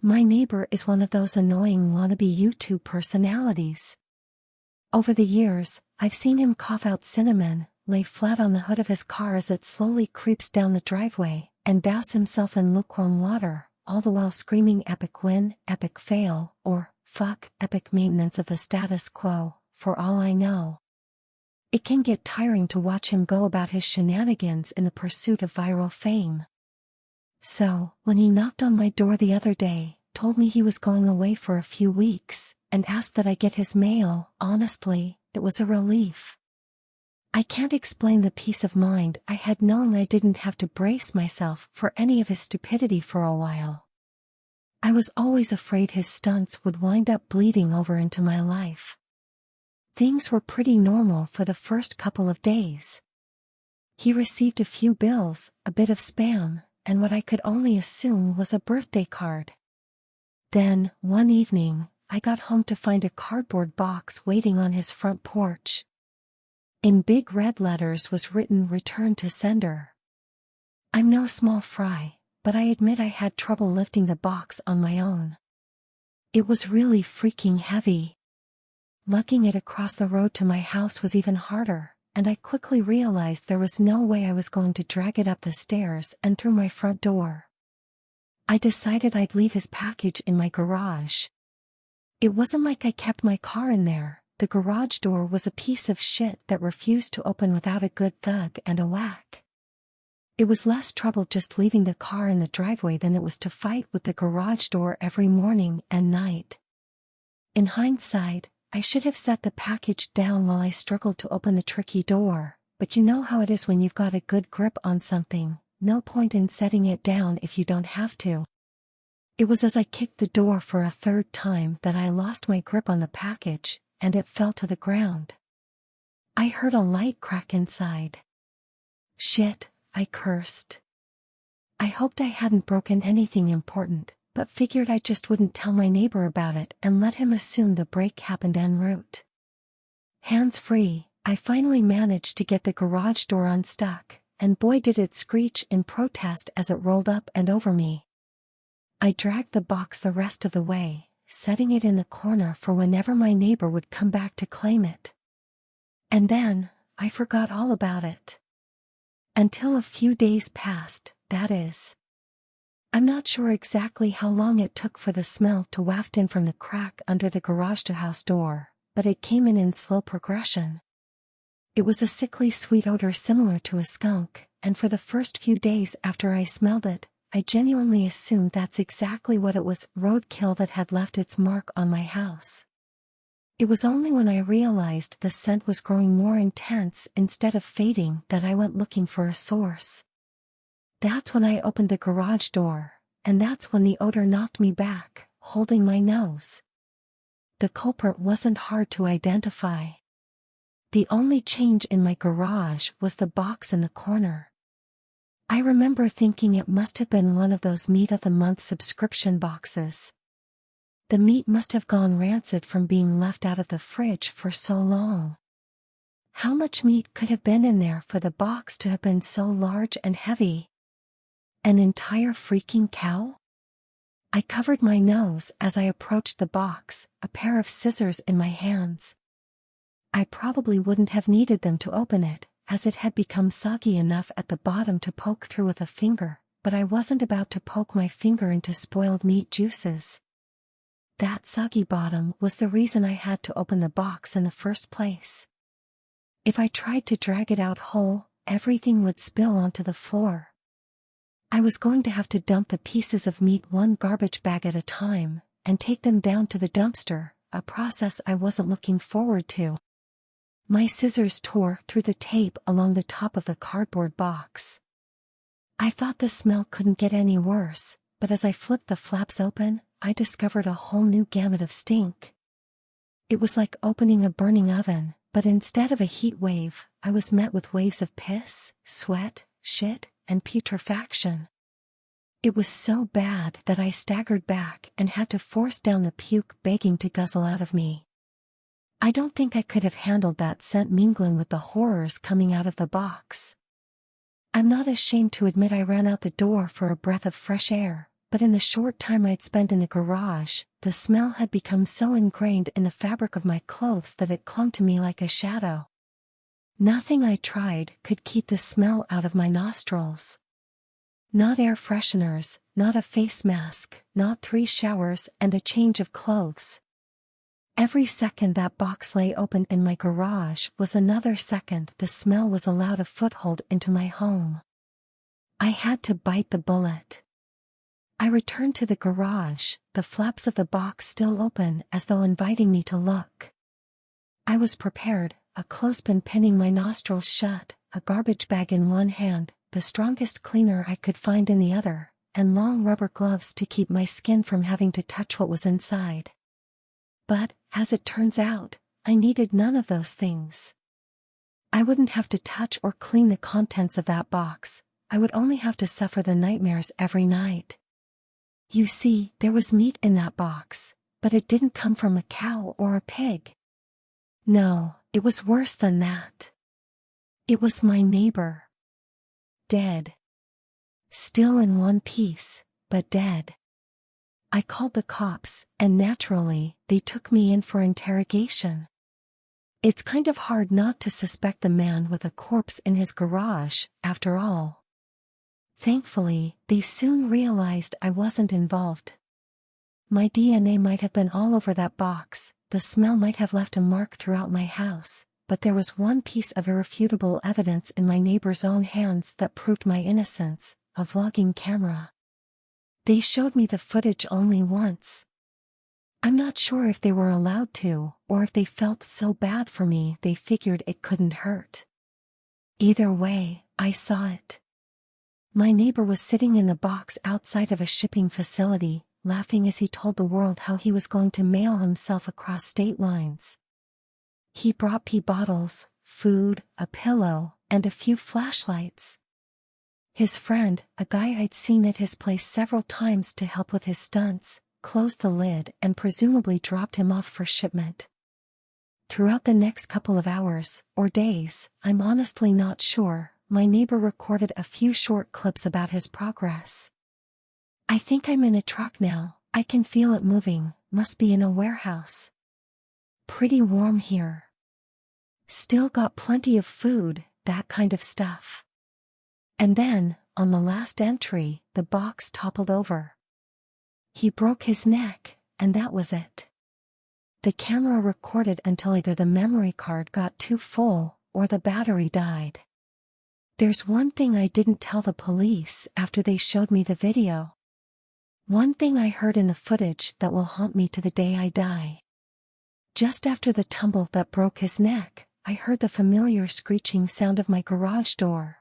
My neighbor is one of those annoying wannabe YouTube personalities. Over the years, I've seen him cough out cinnamon, lay flat on the hood of his car as it slowly creeps down the driveway, and douse himself in lukewarm water, all the while screaming epic win, epic fail, or, fuck, epic maintenance of the status quo, for all I know. It can get tiring to watch him go about his shenanigans in the pursuit of viral fame. So, when he knocked on my door the other day, told me he was going away for a few weeks, and asked that I get his mail, honestly, it was a relief. I can't explain the peace of mind I had knowing I didn't have to brace myself for any of his stupidity for a while. I was always afraid his stunts would wind up bleeding over into my life. Things were pretty normal for the first couple of days. He received a few bills, a bit of spam, and what I could only assume was a birthday card. Then, one evening, I got home to find a cardboard box waiting on his front porch. In big red letters was written "Return to sender." I'm no small fry, but I admit I had trouble lifting the box on my own. It was really freaking heavy. Lugging it across the road to my house was even harder, and I quickly realized there was no way I was going to drag it up the stairs and through my front door. I decided I'd leave his package in my garage. It wasn't like I kept my car in there. The garage door was a piece of shit that refused to open without a good thug and a whack. It was less trouble just leaving the car in the driveway than it was to fight with the garage door every morning and night. In hindsight, I should have set the package down while I struggled to open the tricky door, but you know how it is when you've got a good grip on something, no point in setting it down if you don't have to. It was as I kicked the door for a third time that I lost my grip on the package, and it fell to the ground. I heard a light crack inside. Shit, I cursed. I hoped I hadn't broken anything important, but figured I just wouldn't tell my neighbor about it and let him assume the break happened en route. Hands free, I finally managed to get the garage door unstuck, and boy did it screech in protest as it rolled up and over me. I dragged the box the rest of the way, setting it in the corner for whenever my neighbor would come back to claim it. And then, I forgot all about it. Until a few days passed, that is. I'm not sure exactly how long it took for the smell to waft in from the crack under the garage-to-house door, but it came in slow progression. It was a sickly sweet odor similar to a skunk, and for the first few days after I smelled it, I genuinely assumed that's exactly what it was, roadkill that had left its mark on my house. It was only when I realized the scent was growing more intense instead of fading that I went looking for a source. That's when I opened the garage door, and that's when the odor knocked me back, holding my nose. The culprit wasn't hard to identify. The only change in my garage was the box in the corner. I remember thinking it must have been one of those meat-of-the-month subscription boxes. The meat must have gone rancid from being left out of the fridge for so long. How much meat could have been in there for the box to have been so large and heavy? An entire freaking cow? I covered my nose as I approached the box, a pair of scissors in my hands. I probably wouldn't have needed them to open it, as it had become soggy enough at the bottom to poke through with a finger, but I wasn't about to poke my finger into spoiled meat juices. That soggy bottom was the reason I had to open the box in the first place. If I tried to drag it out whole, everything would spill onto the floor. I was going to have to dump the pieces of meat one garbage bag at a time, and take them down to the dumpster, a process I wasn't looking forward to. My scissors tore through the tape along the top of the cardboard box. I thought the smell couldn't get any worse, but as I flipped the flaps open, I discovered a whole new gamut of stink. It was like opening a burning oven, but instead of a heat wave, I was met with waves of piss, sweat, shit, and putrefaction. It was so bad that I staggered back and had to force down the puke begging to guzzle out of me. I don't think I could have handled that scent mingling with the horrors coming out of the box. I'm not ashamed to admit I ran out the door for a breath of fresh air, but in the short time I'd spent in the garage, the smell had become so ingrained in the fabric of my clothes that it clung to me like a shadow. Nothing I tried could keep the smell out of my nostrils. Not air fresheners, not a face mask, not 3 showers and a change of clothes. Every second that box lay open in my garage was another second the smell was allowed a foothold into my home. I had to bite the bullet. I returned to the garage, the flaps of the box still open as though inviting me to look. I was prepared, a clothespin pinning my nostrils shut, a garbage bag in one hand, the strongest cleaner I could find in the other, and long rubber gloves to keep my skin from having to touch what was inside. But, as it turns out, I needed none of those things. I wouldn't have to touch or clean the contents of that box, I would only have to suffer the nightmares every night. You see, there was meat in that box, but it didn't come from a cow or a pig. No, it was worse than that. It was my neighbor. Dead. Still in one piece, but dead. I called the cops, and naturally, they took me in for interrogation. It's kind of hard not to suspect the man with a corpse in his garage, after all. Thankfully, they soon realized I wasn't involved. My DNA might have been all over that box, the smell might have left a mark throughout my house, but there was one piece of irrefutable evidence in my neighbor's own hands that proved my innocence, a vlogging camera. They showed me the footage only once. I'm not sure if they were allowed to, or if they felt so bad for me they figured it couldn't hurt. Either way, I saw it. My neighbor was sitting in the box outside of a shipping facility, laughing as he told the world how he was going to mail himself across state lines. He brought pee bottles, food, a pillow, and a few flashlights. His friend, a guy I'd seen at his place several times to help with his stunts, closed the lid and presumably dropped him off for shipment. Throughout the next couple of hours, or days, I'm honestly not sure, my neighbor recorded a few short clips about his progress. I think I'm in a truck now, I can feel it moving, must be in a warehouse. Pretty warm here. Still got plenty of food, that kind of stuff. And then, on the last entry, the box toppled over. He broke his neck, and that was it. The camera recorded until either the memory card got too full, or the battery died. There's one thing I didn't tell the police after they showed me the video. One thing I heard in the footage that will haunt me to the day I die. Just after the tumble that broke his neck, I heard the familiar screeching sound of my garage door.